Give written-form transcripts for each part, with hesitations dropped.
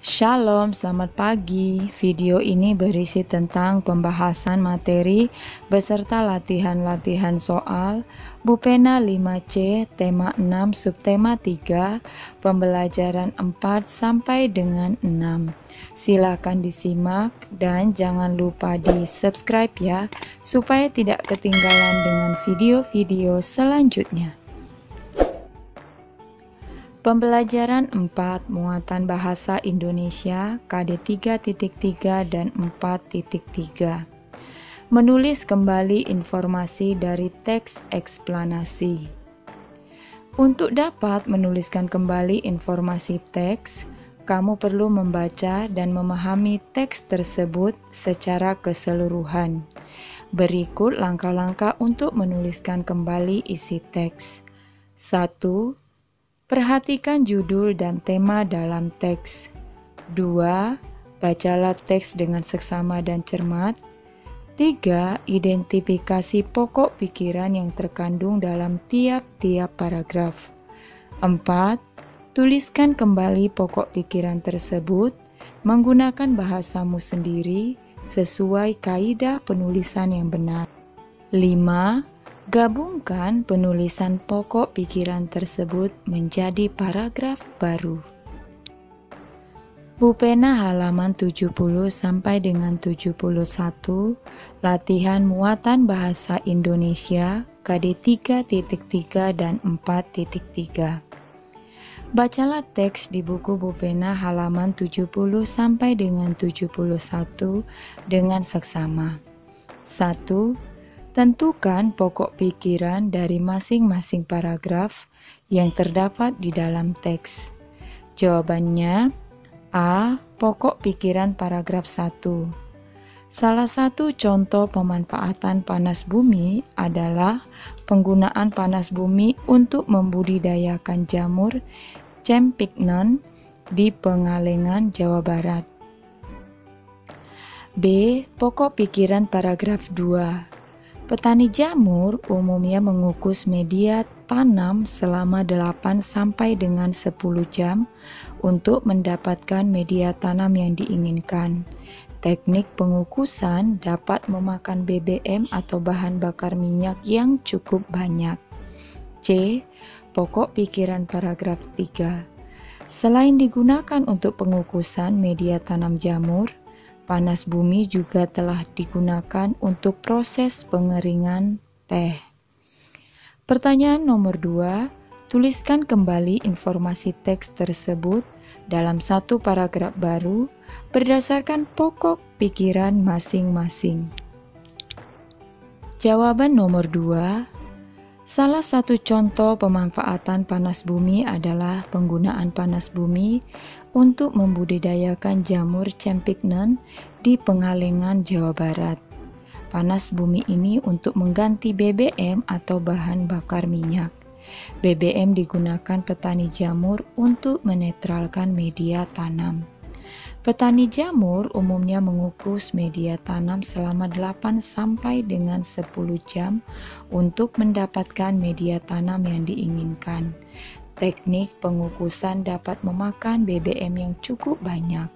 Shalom, selamat pagi. Video ini berisi tentang pembahasan materi beserta latihan-latihan soal Bupena 5C, tema 6, subtema 3, pembelajaran 4 sampai dengan 6. Silakan disimak dan jangan lupa di-subscribe ya, supaya tidak ketinggalan dengan video-video selanjutnya. Pembelajaran 4 Muatan Bahasa Indonesia KD 3.3 dan 4.3. Menulis kembali informasi dari teks eksplanasi. Untuk dapat menuliskan kembali informasi teks, kamu perlu membaca dan memahami teks tersebut secara keseluruhan. Berikut langkah-langkah untuk menuliskan kembali isi teks. 1. Perhatikan judul dan tema dalam teks. 2. Bacalah teks dengan seksama dan cermat. 3. Identifikasi pokok pikiran yang terkandung dalam tiap-tiap paragraf. 4. Tuliskan kembali pokok pikiran tersebut menggunakan bahasamu sendiri sesuai kaidah penulisan yang benar. 5. Gabungkan penulisan pokok pikiran tersebut menjadi paragraf baru. Bupena halaman 70 sampai dengan 71, latihan muatan bahasa Indonesia KD 3.3 dan 4.3. Bacalah teks di buku Bupena halaman 70 sampai dengan 71 dengan seksama. 1. Tentukan pokok pikiran dari masing-masing paragraf yang terdapat di dalam teks. Jawabannya A. Pokok pikiran paragraf 1. Salah satu contoh pemanfaatan panas bumi adalah penggunaan panas bumi untuk membudidayakan jamur Cempiknon di Pengalengan, Jawa Barat. B. Pokok pikiran paragraf 2. Petani jamur umumnya mengukus media tanam selama 8 sampai dengan 10 jam untuk mendapatkan media tanam yang diinginkan. Teknik pengukusan dapat memakan BBM atau bahan bakar minyak yang cukup banyak. C. Pokok pikiran paragraf 3. Selain digunakan untuk pengukusan media tanam jamur, panas bumi juga telah digunakan untuk proses pengeringan teh. Pertanyaan nomor 2, tuliskan kembali informasi teks tersebut dalam satu paragraf baru berdasarkan pokok pikiran masing-masing. Jawaban nomor 2, salah satu contoh pemanfaatan panas bumi adalah penggunaan panas bumi untuk membudidayakan jamur Cempiknon di Pengalengan, Jawa Barat. Panas bumi ini untuk mengganti BBM atau bahan bakar minyak. BBM digunakan petani jamur untuk menetralkan media tanam. Petani jamur umumnya mengukus media tanam selama 8 sampai dengan 10 jam untuk mendapatkan media tanam yang diinginkan. Teknik pengukusan dapat memakan BBM yang cukup banyak.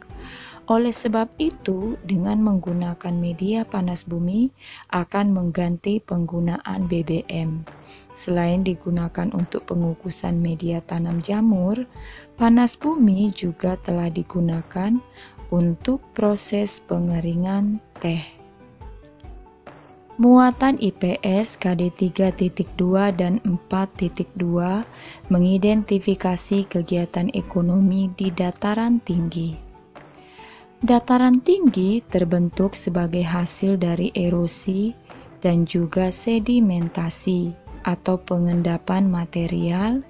Oleh sebab itu, dengan menggunakan media panas bumi akan mengganti penggunaan BBM. Selain digunakan untuk pengukusan media tanam jamur, panas bumi juga telah digunakan untuk proses pengeringan teh. Muatan IPS KD 3.2 dan 4.2 mengidentifikasi kegiatan ekonomi di dataran tinggi. Dataran tinggi terbentuk sebagai hasil dari erosi dan juga sedimentasi atau pengendapan material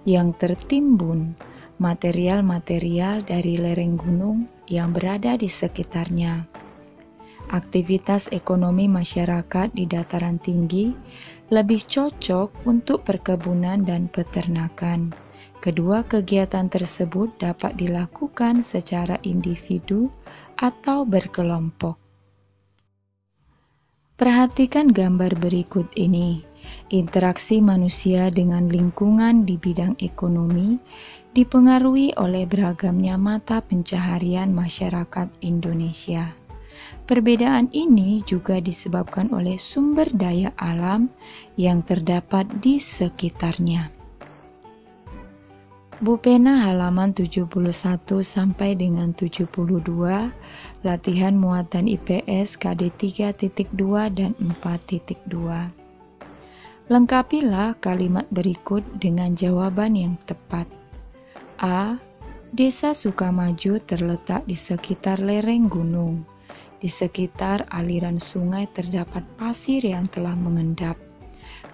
yang tertimbun, material-material dari lereng gunung yang berada di sekitarnya. Aktivitas ekonomi masyarakat di dataran tinggi lebih cocok untuk perkebunan dan peternakan. Kedua kegiatan tersebut dapat dilakukan secara individu atau berkelompok. Perhatikan gambar berikut ini. Interaksi manusia dengan lingkungan di bidang ekonomi dipengaruhi oleh beragamnya mata pencaharian masyarakat Indonesia. Perbedaan ini juga disebabkan oleh sumber daya alam yang terdapat di sekitarnya. Bu Pena halaman 71 sampai dengan 72, latihan muatan IPS KD 3.2 dan 4.2. Lengkapilah kalimat berikut dengan jawaban yang tepat. A. Desa Sukamaju terletak di sekitar lereng gunung. Di sekitar aliran sungai terdapat pasir yang telah mengendap.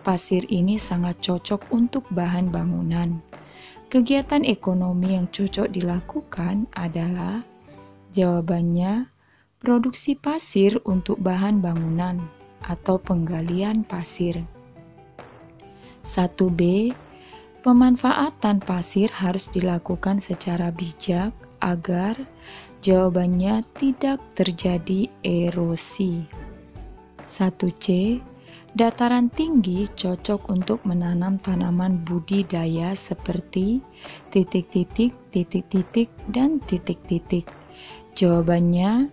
Pasir ini sangat cocok untuk bahan bangunan. Kegiatan ekonomi yang cocok dilakukan adalah, jawabannya, produksi pasir untuk bahan bangunan atau penggalian pasir. 1B. Pemanfaatan pasir harus dilakukan secara bijak agar, jawabannya, tidak terjadi erosi. 1C. Dataran tinggi cocok untuk menanam tanaman budidaya seperti titik-titik, titik-titik, dan titik-titik. Jawabannya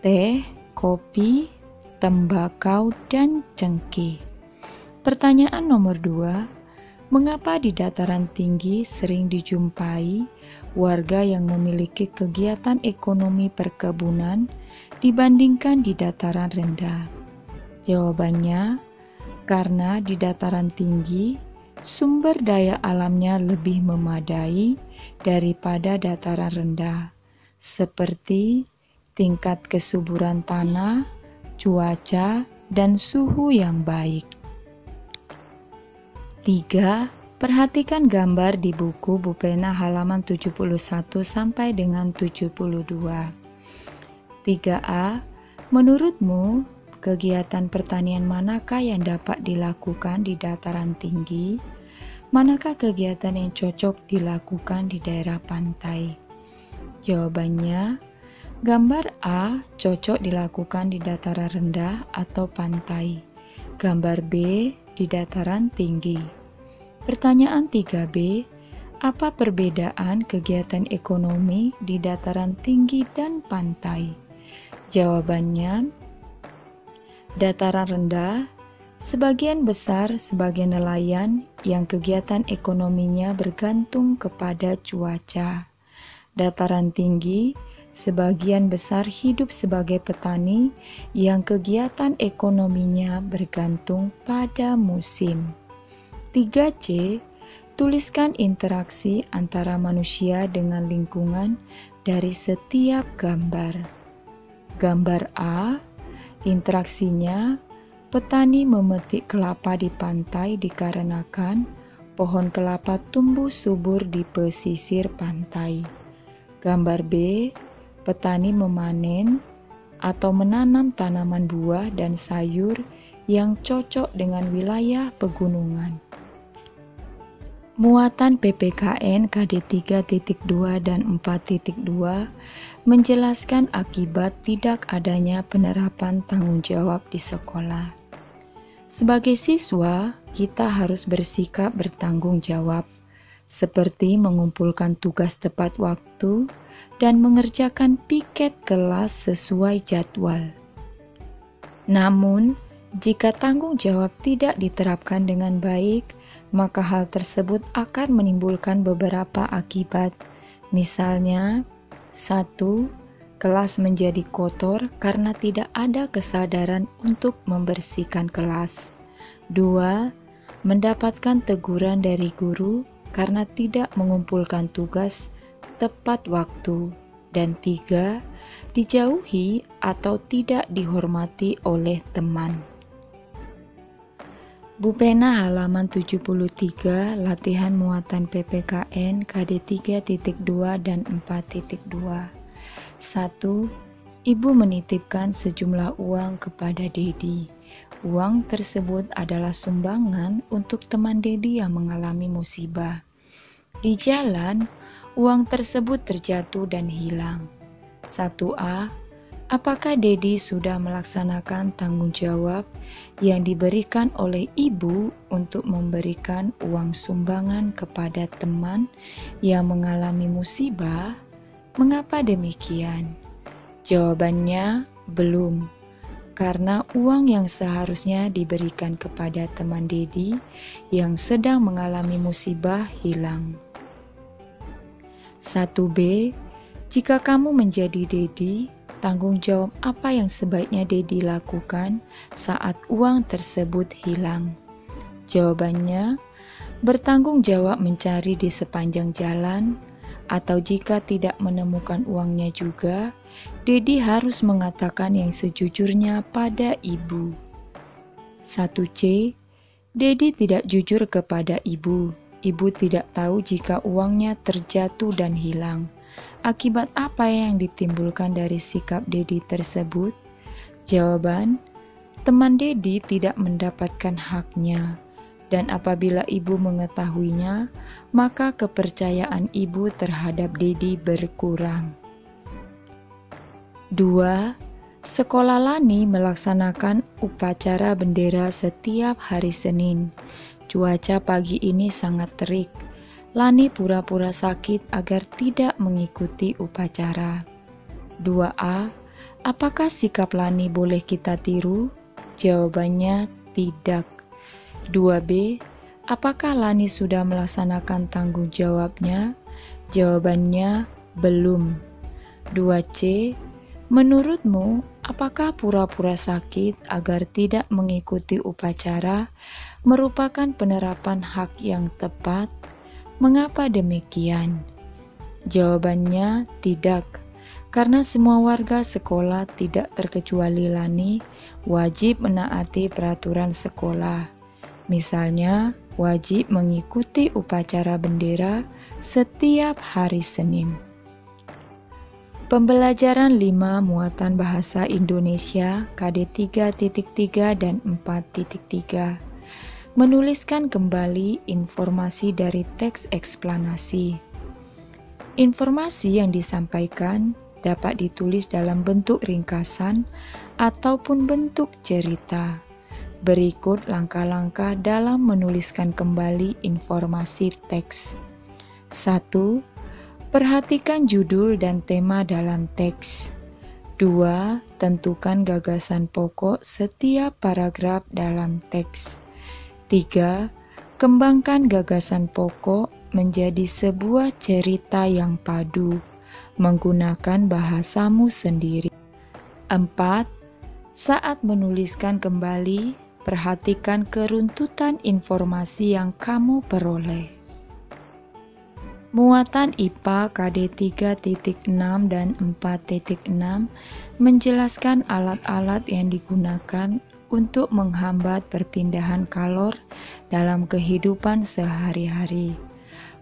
teh, kopi, tembakau, dan cengkeh. Pertanyaan nomor 2. Mengapa di dataran tinggi sering dijumpai warga yang memiliki kegiatan ekonomi perkebunan dibandingkan di dataran rendah? Jawabannya, karena di dataran tinggi, sumber daya alamnya lebih memadai daripada dataran rendah, seperti tingkat kesuburan tanah, cuaca, dan suhu yang baik. 3. Perhatikan gambar di buku Bu Pena halaman 71 sampai dengan 72. 3A. Menurutmu, kegiatan pertanian manakah yang dapat dilakukan di dataran tinggi? Manakah kegiatan yang cocok dilakukan di daerah pantai? Jawabannya, gambar A cocok dilakukan di dataran rendah atau pantai. Gambar B di dataran tinggi. Pertanyaan 3B, apa perbedaan kegiatan ekonomi di dataran tinggi dan pantai? Jawabannya, dataran rendah, sebagian besar sebagai nelayan yang kegiatan ekonominya bergantung kepada cuaca. Dataran tinggi, sebagian besar hidup sebagai petani yang kegiatan ekonominya bergantung pada musim. 3C, tuliskan interaksi antara manusia dengan lingkungan dari setiap gambar. Gambar A, interaksinya, petani memetik kelapa di pantai dikarenakan pohon kelapa tumbuh subur di pesisir pantai. Gambar B, petani memanen atau menanam tanaman buah dan sayur yang cocok dengan wilayah pegunungan. Muatan PPKN KD 3.2 dan 4.2 menjelaskan akibat tidak adanya penerapan tanggung jawab di sekolah. Sebagai siswa, kita harus bersikap bertanggung jawab, seperti mengumpulkan tugas tepat waktu dan mengerjakan piket kelas sesuai jadwal. Namun, jika tanggung jawab tidak diterapkan dengan baik, maka hal tersebut akan menimbulkan beberapa akibat. Misalnya, 1. Kelas menjadi kotor karena tidak ada kesadaran untuk membersihkan kelas. 2. Mendapatkan teguran dari guru karena tidak mengumpulkan tugas tepat waktu. Dan 3. Dijauhi atau tidak dihormati oleh teman. Bu Pena halaman 73, latihan muatan PPKN KD 3.2 dan 4.2. 1. Ibu menitipkan sejumlah uang kepada Dedi. Uang tersebut adalah sumbangan untuk teman Dedi yang mengalami musibah. Di jalan, uang tersebut terjatuh dan hilang. 1A. Apakah Dedi sudah melaksanakan tanggung jawab yang diberikan oleh ibu untuk memberikan uang sumbangan kepada teman yang mengalami musibah? Mengapa demikian? Jawabannya, belum. Karena uang yang seharusnya diberikan kepada teman Dedi yang sedang mengalami musibah hilang. 1B. Jika kamu menjadi Dedi, tanggung jawab apa yang sebaiknya Dedi lakukan saat uang tersebut hilang? Jawabannya, bertanggung jawab mencari di sepanjang jalan, atau jika tidak menemukan uangnya juga, Dedi harus mengatakan yang sejujurnya pada ibu. 1C. Dedi tidak jujur kepada ibu. Ibu tidak tahu jika uangnya terjatuh dan hilang. Akibat apa yang ditimbulkan dari sikap Dedi tersebut? Jawaban, teman Dedi tidak mendapatkan haknya, dan apabila ibu mengetahuinya, maka kepercayaan ibu terhadap Dedi berkurang. 2. Sekolah Lani melaksanakan upacara bendera setiap hari Senin. Cuaca pagi ini sangat terik. Lani pura-pura sakit agar tidak mengikuti upacara. 2A. Apakah sikap Lani boleh kita tiru? Jawabannya tidak. 2B. Apakah Lani sudah melaksanakan tanggung jawabnya? Jawabannya belum. 2C. Menurutmu, apakah pura-pura sakit agar tidak mengikuti upacara merupakan penerapan hak yang tepat? Mengapa demikian? Jawabannya tidak, karena semua warga sekolah tidak terkecuali Lani wajib menaati peraturan sekolah. Misalnya, wajib mengikuti upacara bendera setiap hari Senin. Pembelajaran 5 Muatan Bahasa Indonesia KD 3.3 dan 4.3. Menuliskan kembali informasi dari teks eksplanasi. Informasi yang disampaikan dapat ditulis dalam bentuk ringkasan ataupun bentuk cerita. Berikut langkah-langkah dalam menuliskan kembali informasi teks. 1. Perhatikan judul dan tema dalam teks. 2. Tentukan gagasan pokok setiap paragraf dalam teks. 3. Kembangkan gagasan pokok menjadi sebuah cerita yang padu, menggunakan bahasamu sendiri. 4. Saat menuliskan kembali, perhatikan keruntutan informasi yang kamu peroleh. Muatan IPA KD 3.6 dan 4.6 menjelaskan alat-alat yang digunakan untuk menghambat perpindahan kalor dalam kehidupan sehari-hari.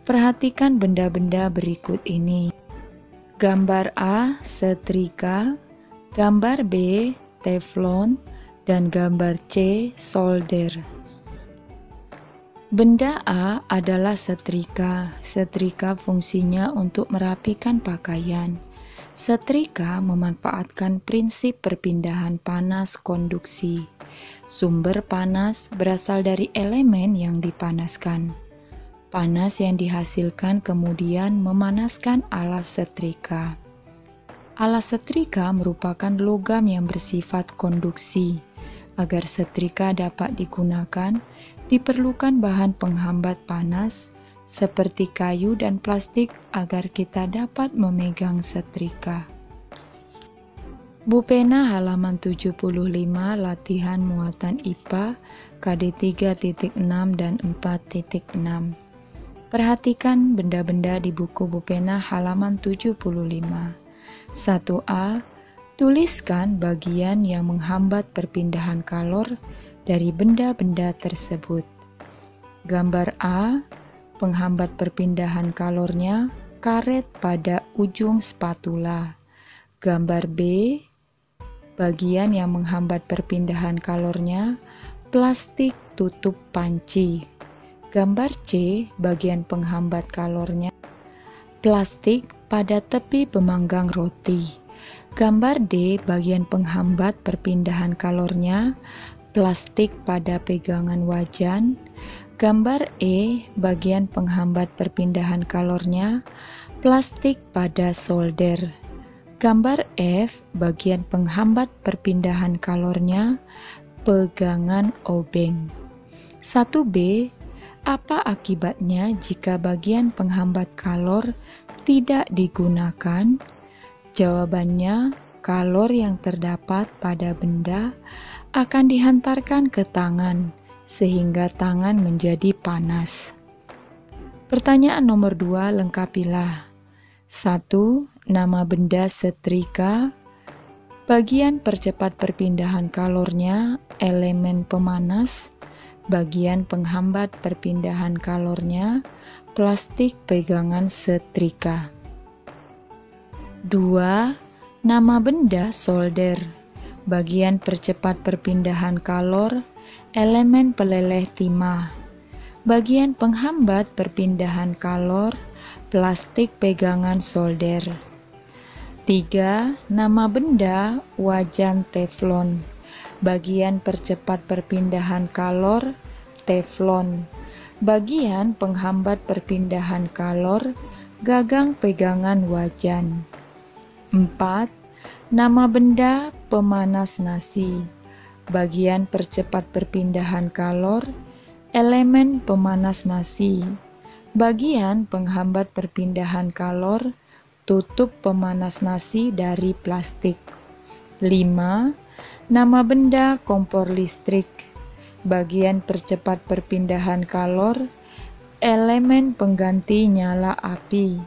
Perhatikan benda-benda berikut ini. Gambar A, setrika, gambar B, teflon, dan gambar C, solder. Benda A adalah setrika. Setrika fungsinya untuk merapikan pakaian. Setrika memanfaatkan prinsip perpindahan panas konduksi. Sumber panas berasal dari elemen yang dipanaskan. Panas yang dihasilkan kemudian memanaskan alas setrika. Alas setrika merupakan logam yang bersifat konduksi. Agar setrika dapat digunakan, diperlukan bahan penghambat panas seperti kayu dan plastik agar kita dapat memegang setrika. Bu Pena halaman 75 latihan muatan IPA KD 3.6 dan 4.6. Perhatikan benda-benda di buku Bu Pena halaman 75. 1A. Tuliskan bagian yang menghambat perpindahan kalor dari benda-benda tersebut. Gambar A, penghambat perpindahan kalornya karet pada ujung spatula. Gambar B, bagian yang menghambat perpindahan kalornya plastik tutup panci. Gambar C, bagian penghambat kalornya plastik pada tepi pemanggang roti. Gambar D, bagian penghambat perpindahan kalornya, plastik pada pegangan wajan. Gambar E, bagian penghambat perpindahan kalornya, plastik pada solder. Gambar F, bagian penghambat perpindahan kalornya, pegangan obeng. 1B, apa akibatnya jika bagian penghambat kalor tidak digunakan? Jawabannya, kalor yang terdapat pada benda akan dihantarkan ke tangan, sehingga tangan menjadi panas. Pertanyaan nomor 2, lengkapilah. 1. Nama benda setrika. Bagian percepat perpindahan kalornya, elemen pemanas. Bagian penghambat perpindahan kalornya, plastik pegangan setrika. 2. Nama benda solder. Bagian percepat perpindahan kalor, elemen peleleh timah. Bagian penghambat perpindahan kalor, plastik pegangan solder. 3. Nama benda wajan teflon. Bagian percepat perpindahan kalor, teflon. Bagian penghambat perpindahan kalor, gagang pegangan wajan. 4. Nama benda pemanas nasi. Bagian percepat perpindahan kalor, elemen pemanas nasi. Bagian penghambat perpindahan kalor, tutup pemanas nasi dari plastik. 5. Nama benda kompor listrik. Bagian percepat perpindahan kalor, elemen pengganti nyala api.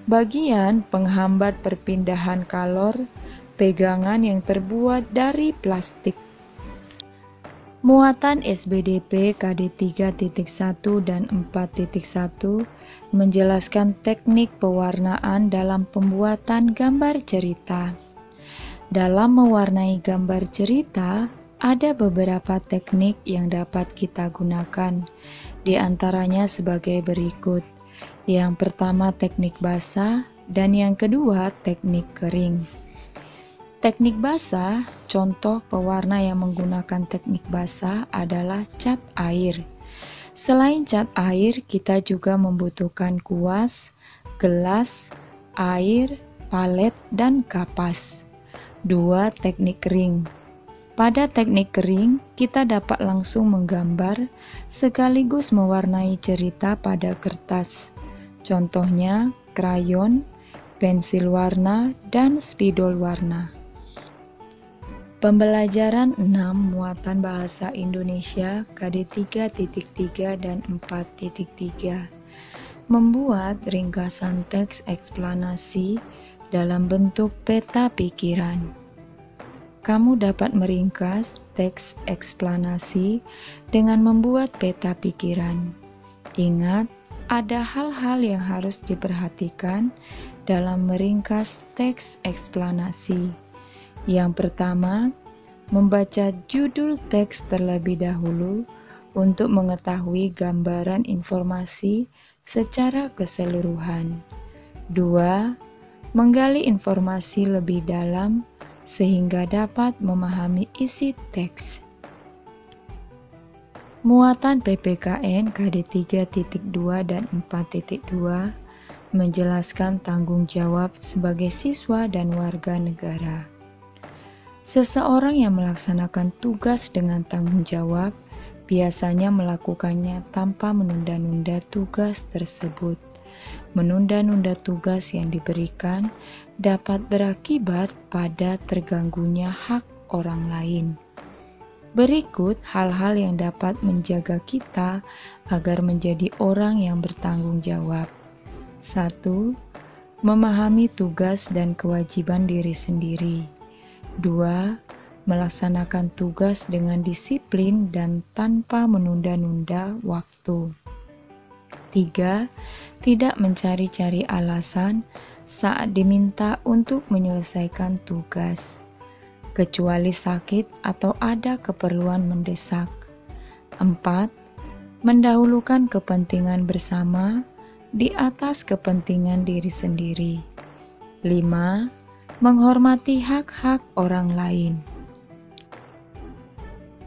Bagian penghambat perpindahan kalor, pegangan yang terbuat dari plastik. Muatan SBDP KD 3.1 dan 4.1 menjelaskan teknik pewarnaan dalam pembuatan gambar cerita. Dalam mewarnai gambar cerita, ada beberapa teknik yang dapat kita gunakan, di antaranya sebagai berikut. Yang pertama teknik basah, dan yang kedua teknik kering. Teknik basah, contoh pewarna yang menggunakan teknik basah adalah cat air. Selain cat air, kita juga membutuhkan kuas, gelas, air, palet, dan kapas. 2. Teknik kering. Pada teknik kering, kita dapat langsung menggambar sekaligus mewarnai cerita pada kertas. Contohnya krayon, pensil warna, dan spidol warna. Pembelajaran 6 Muatan Bahasa Indonesia KD 3.3 dan 4.3. Membuat ringkasan teks eksplanasi dalam bentuk peta pikiran. Kamu dapat meringkas teks eksplanasi dengan membuat peta pikiran. Ingat, ada hal-hal yang harus diperhatikan dalam meringkas teks eksplanasi. Yang pertama, membaca judul teks terlebih dahulu untuk mengetahui gambaran informasi secara keseluruhan. 2. Menggali informasi lebih dalam sehingga dapat memahami isi teks. Muatan PPKN KD 3.2 dan 4.2 menjelaskan tanggung jawab sebagai siswa dan warga negara. Seseorang yang melaksanakan tugas dengan tanggung jawab biasanya melakukannya tanpa menunda-nunda tugas tersebut. Menunda-nunda tugas yang diberikan dapat berakibat pada terganggunya hak orang lain. Berikut hal-hal yang dapat menjaga kita agar menjadi orang yang bertanggung jawab. 1. Memahami tugas dan kewajiban diri sendiri. 2. Melaksanakan tugas dengan disiplin dan tanpa menunda-nunda waktu. 3. Tidak mencari-cari alasan saat diminta untuk menyelesaikan tugas, kecuali sakit atau ada keperluan mendesak. 4. Mendahulukan kepentingan bersama di atas kepentingan diri sendiri. 5. menghormati hak-hak orang lain.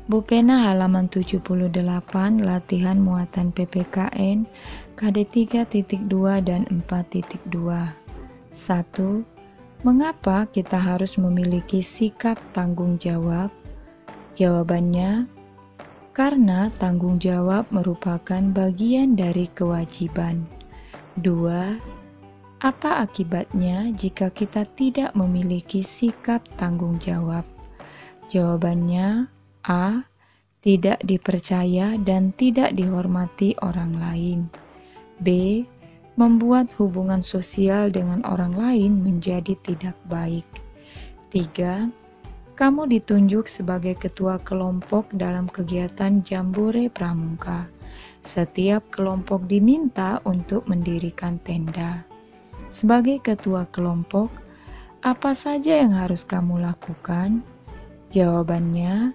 Bu Pena halaman 78, latihan muatan PPKN KD 3.2 dan 4.2. 1. Mengapa kita harus memiliki sikap tanggung jawab? Jawabannya, karena tanggung jawab merupakan bagian dari kewajiban. 2. Apa akibatnya jika kita tidak memiliki sikap tanggung jawab? Jawabannya, A. Tidak dipercaya dan tidak dihormati orang lain. B. Membuat hubungan sosial dengan orang lain menjadi tidak baik. 3. Kamu ditunjuk sebagai ketua kelompok dalam kegiatan Jambore Pramuka. Setiap kelompok diminta untuk mendirikan tenda. Sebagai ketua kelompok, apa saja yang harus kamu lakukan? Jawabannya,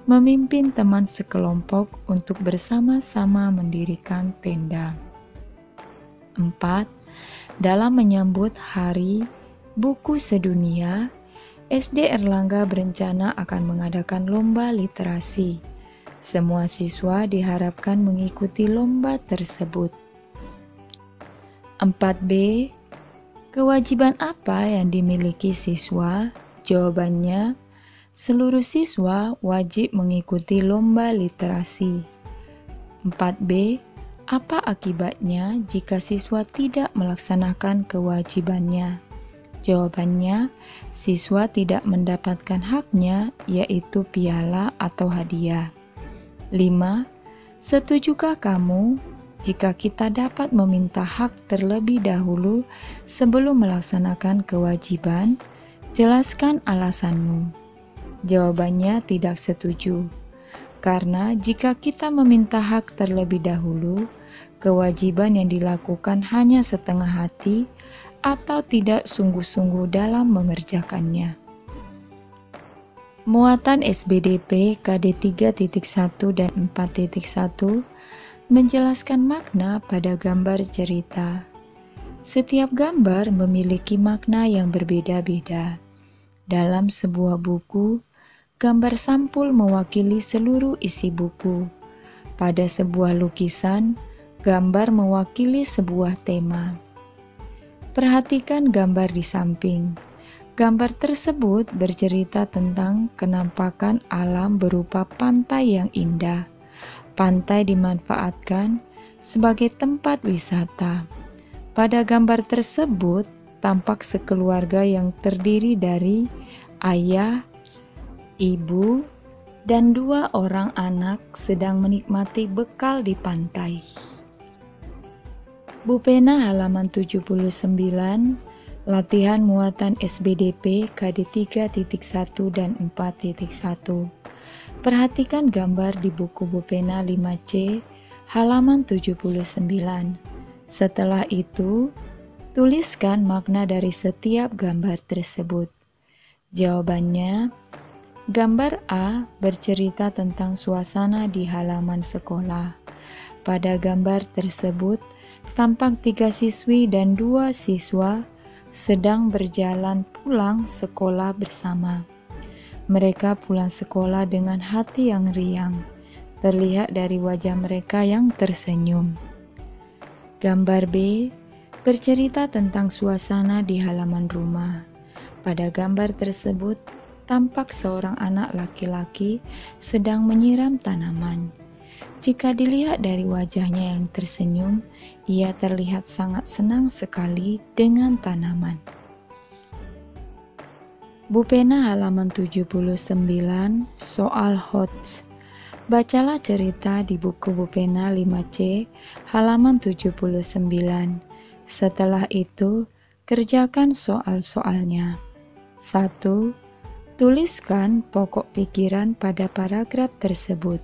memimpin teman sekelompok untuk bersama-sama mendirikan tenda. 4. Dalam menyambut Hari Buku Sedunia, SD Erlangga berencana akan mengadakan lomba literasi. Semua siswa diharapkan mengikuti lomba tersebut. 4B. Kewajiban apa yang dimiliki siswa? Jawabannya, seluruh siswa wajib mengikuti lomba literasi. 4B. Apa akibatnya jika siswa tidak melaksanakan kewajibannya? Jawabannya, siswa tidak mendapatkan haknya, yaitu piala atau hadiah. 5. Setujukah kamu jika kita dapat meminta hak terlebih dahulu sebelum melaksanakan kewajiban? Jelaskan alasanmu. Jawabannya tidak setuju, karena jika kita meminta hak terlebih dahulu, kewajiban yang dilakukan hanya setengah hati atau tidak sungguh-sungguh dalam mengerjakannya. Muatan SBDP KD 3.1 dan 4.1 menjelaskan makna pada gambar cerita. Setiap gambar memiliki makna yang berbeda-beda. Dalam sebuah buku, gambar sampul mewakili seluruh isi buku. Pada sebuah lukisan, gambar mewakili sebuah tema. Perhatikan gambar di samping. Gambar tersebut bercerita tentang kenampakan alam berupa pantai yang indah. Pantai dimanfaatkan sebagai tempat wisata. Pada gambar tersebut, tampak sekeluarga yang terdiri dari ayah, ibu, dan 2 orang anak sedang menikmati bekal di pantai. Bu Pena halaman 79, latihan muatan SBDP KD 3.1 dan 4.1. Perhatikan gambar di buku Bu Pena 5C halaman 79. Setelah itu, tuliskan makna dari setiap gambar tersebut. Jawabannya, gambar A bercerita tentang suasana di halaman sekolah. Pada gambar tersebut, tampak 3 siswi dan 2 siswa sedang berjalan pulang sekolah bersama. Mereka pulang sekolah dengan hati yang riang, terlihat dari wajah mereka yang tersenyum. Gambar B bercerita tentang suasana di halaman rumah. Pada gambar tersebut, tampak seorang anak laki-laki sedang menyiram tanaman. Jika dilihat dari wajahnya yang tersenyum, ia terlihat sangat senang sekali dengan tanaman. Bu Pena halaman 79, soal HOTS. Bacalah cerita di buku Bu Pena 5C halaman 79. Setelah itu, kerjakan soal-soalnya. 1. Tuliskan pokok pikiran pada paragraf tersebut.